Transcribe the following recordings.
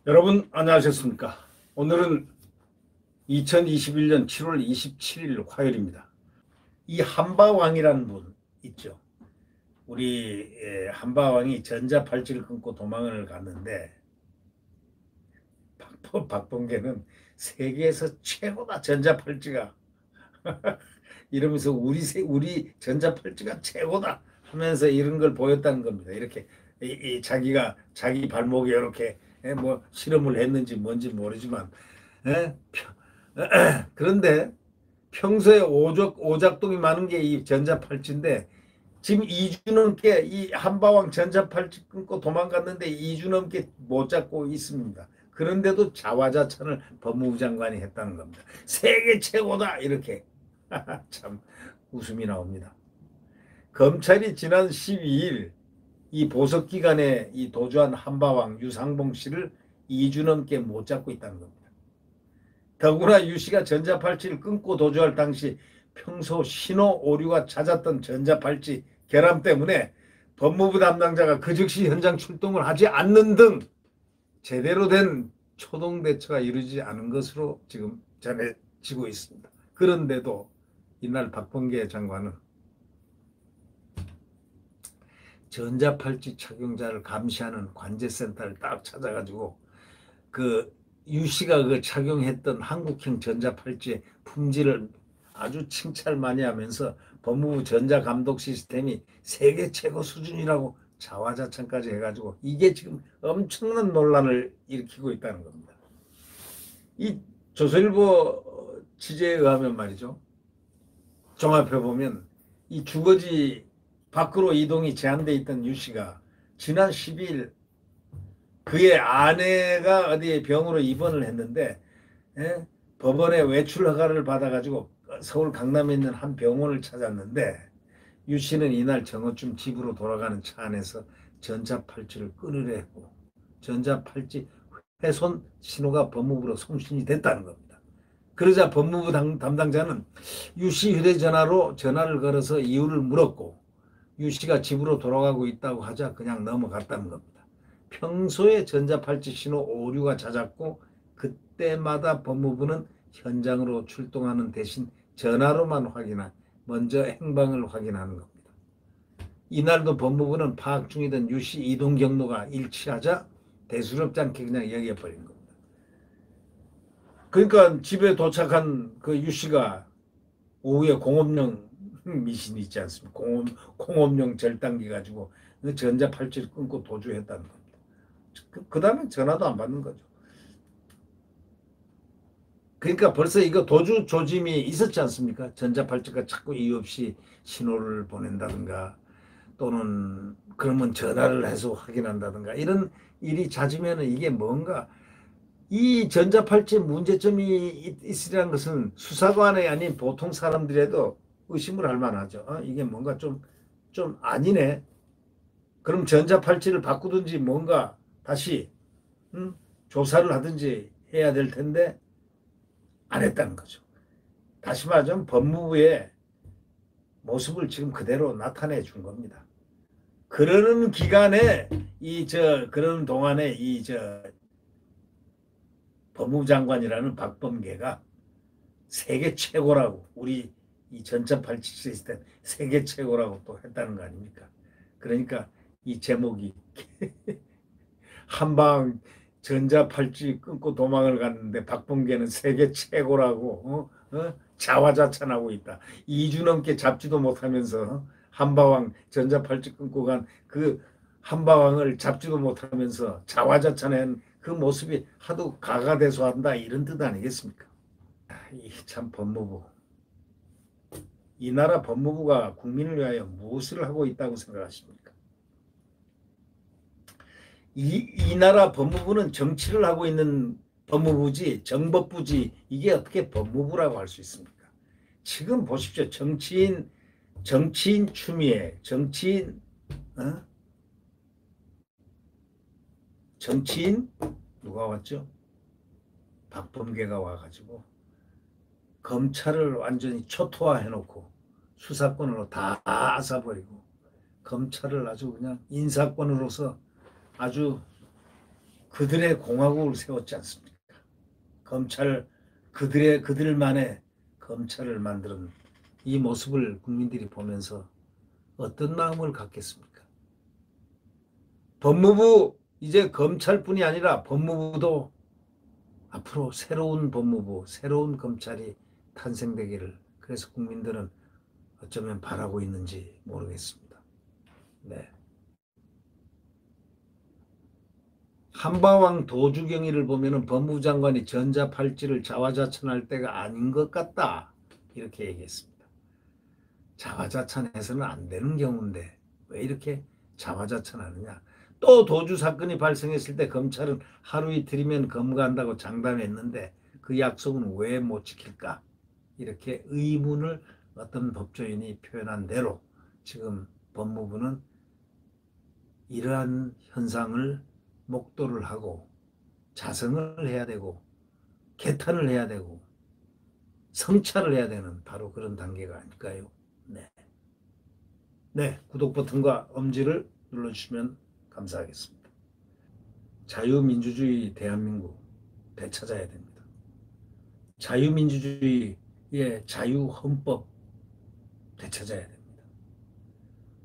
여러분 안녕하셨습니까? 오늘은 2021년 7월 27일 화요일입니다. 이 한바왕이라는 분 있죠. 우리 한바왕이 전자팔찌를 끊고 도망을 갔는데 박범계는 세계에서 최고다 전자팔찌가 이러면서 우리 전자팔찌가 최고다 하면서 이런 걸 보였다는 겁니다. 이렇게 자기가 자기 발목에 이렇게 뭐 실험을 했는지 뭔지 모르지만 그런데 평소에 오작동이 많은 게 이 전자팔찌인데 지금 2주 넘게 이 한바왕 전자팔찌 끊고 도망갔는데 2주 넘게 못 잡고 있습니다. 그런데도 자화자찬을 법무부 장관이 했다는 겁니다. 세계 최고다 이렇게 참 웃음이 나옵니다. 검찰이 지난 12일 이 보석기간에 이 도주한 한바왕 유상봉 씨를 2주 넘게 못 잡고 있다는 겁니다. 더구나 유 씨가 전자팔찌를 끊고 도주할 당시 평소 신호 오류가 잦았던 전자팔찌 결함 때문에 법무부 담당자가 그 즉시 현장 출동을 하지 않는 등 제대로 된 초동 대처가 이루어지지 않은 것으로 지금 전해지고 있습니다. 그런데도 이날 박범계 장관은 전자팔찌 착용자를 감시하는 관제센터를 딱 찾아가지고 그 유 씨가 그 착용했던 한국형 전자팔찌의 품질을 아주 칭찬을 많이 하면서 법무부 전자감독 시스템이 세계 최고 수준이라고 자화자찬까지 해가지고 이게 지금 엄청난 논란을 일으키고 있다는 겁니다. 이 조선일보 취재에 의하면 말이죠. 종합해 보면 이 주거지 밖으로 이동이 제한돼 있던 유 씨가 지난 12일 그의 아내가 어디에 병으로 입원을 했는데 법원에 외출 허가를 받아가지고 서울 강남에 있는 한 병원을 찾았는데 유 씨는 이날 정오쯤 집으로 돌아가는 차 안에서 전자팔찌를 끊으려 했고 전자팔찌 훼손 신호가 법무부로 송신이 됐다는 겁니다. 그러자 법무부 담당자는 유 씨 휴대전화로 전화를 걸어서 이유를 물었고 유 씨가 집으로 돌아가고 있다고 하자 그냥 넘어갔다는 겁니다. 평소에 전자팔찌 신호 오류가 잦았고 그때마다 법무부는 현장으로 출동하는 대신 전화로만 먼저 행방을 확인하는 겁니다. 이날도 법무부는 파악 중이던 유 씨 이동 경로가 일치하자 대수롭지 않게 그냥 여겨버린 겁니다. 그러니까 집에 도착한 그 유 씨가 오후에 공업용 미신이 있지 않습니까? 공업용 절단기 가지고 전자팔찌를 끊고 도주했다는 겁니다. 그 다음에 전화도 안 받는 거죠. 그러니까 벌써 이거 도주 조짐이 있었지 않습니까? 전자팔찌가 자꾸 이유 없이 신호를 보낸다든가 또는 그러면 전화를 해서 확인한다든가 이런 일이 잦으면 이게 뭔가 이 전자팔찌 문제점이 있으리라는 것은 수사관이 아닌 보통 사람들에도 의심을 할 만하죠. 이게 뭔가 좀 아니네. 그럼 전자팔찌를 바꾸든지 뭔가 다시 조사를 하든지 해야 될 텐데 안 했다는 거죠. 다시 말하자면 법무부의 모습을 지금 그대로 나타내 준 겁니다. 그러는 기간에 그러는 동안에 법무부 장관이라는 박범계가 세계 최고라고 우리 이 전자팔찌 시스템 세계 최고라고 또 했다는 거 아닙니까? 그러니까 이 제목이 한방 전자팔찌 끊고 도망을 갔는데 박범계는 세계 최고라고 자화자찬하고 있다. 2주 넘게 잡지도 못하면서 한바왕 전자팔찌 끊고 간 그 한바왕을 잡지도 못하면서 자화자찬한 그 모습이 하도 가가대소한다 이런 뜻 아니겠습니까? 참 법무부 이 나라 법무부가 국민을 위하여 무엇을 하고 있다고 생각하십니까? 이 나라 법무부는 정치를 하고 있는 법무부지 정법부지 이게 어떻게 법무부라고 할 수 있습니까? 지금 보십시오. 정치인 추미애 정치인 정치인 누가 왔죠? 박범계가 와가지고 검찰을 완전히 초토화해놓고 수사권으로 다 앗아버리고 검찰을 아주 그냥 인사권으로서 아주 그들의 공화국을 세웠지 않습니까? 검찰 그들만의 검찰을 만드는 이 모습을 국민들이 보면서 어떤 마음을 갖겠습니까? 법무부 이제 검찰뿐이 아니라 법무부도 앞으로 새로운 법무부, 새로운 검찰이 탄생되기를 그래서 국민들은 어쩌면 바라고 있는지 모르겠습니다. 네. 한바왕 도주경위를 보면은 법무부 장관이 전자팔찌를 자화자찬할 때가 아닌 것 같다. 이렇게 얘기했습니다. 자화자찬해서는 안 되는 경우인데 왜 이렇게 자화자찬하느냐. 또 도주 사건이 발생했을 때 검찰은 하루 이틀이면 검거한다고 장담했는데 그 약속은 왜 못 지킬까? 이렇게 의문을 어떤 법조인이 표현한 대로 지금 법무부는 이러한 현상을 목도를 하고 자성을 해야 되고 개탄을 해야 되고 성찰을 해야 되는 바로 그런 단계가 아닐까요? 네. 네, 구독 버튼과 엄지를 눌러주시면 감사하겠습니다. 자유민주주의 대한민국 되찾아야 됩니다. 자유민주주의의 자유헌법 되찾아야 됩니다.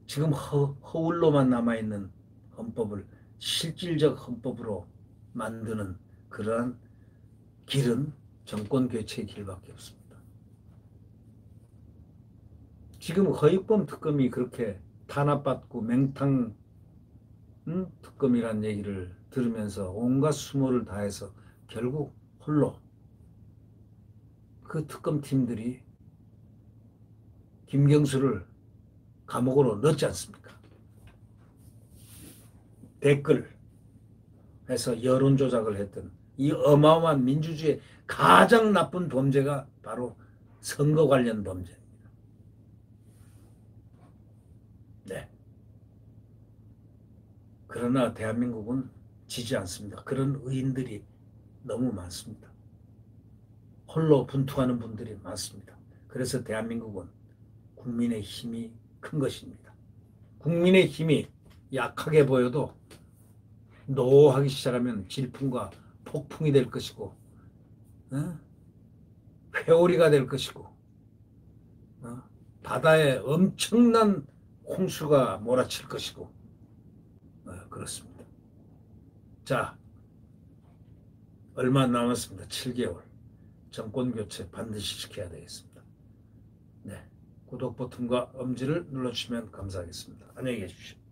지금 허울로만 남아있는 헌법을 실질적 헌법으로 만드는 그러한 길은 정권 교체의 길밖에 없습니다. 지금 허위범 특검이 그렇게 탄압받고 맹탕 특검이란 얘기를 들으면서 온갖 수모를 다해서 결국 홀로 그 특검팀들이 김경수를 감옥으로 넣지 않습니까? 댓글 해서 여론 조작을 했던 이 어마어마한 민주주의의 가장 나쁜 범죄가 바로 선거 관련 범죄입니다. 네. 그러나 대한민국은 지지 않습니다. 그런 의인들이 너무 많습니다. 홀로 분투하는 분들이 많습니다. 그래서 대한민국은 국민의 힘이 큰 것입니다. 국민의 힘이 약하게 보여도 노하기 시작하면 질풍과 폭풍이 될 것이고 회오리가 될 것이고 바다에 엄청난 홍수가 몰아칠 것이고 그렇습니다. 자, 얼마 남았습니다. 7개월. 정권 교체 반드시 지켜야 되겠습니다. 네, 구독 버튼과 엄지를 눌러주시면 감사하겠습니다. 안녕히 계십시오.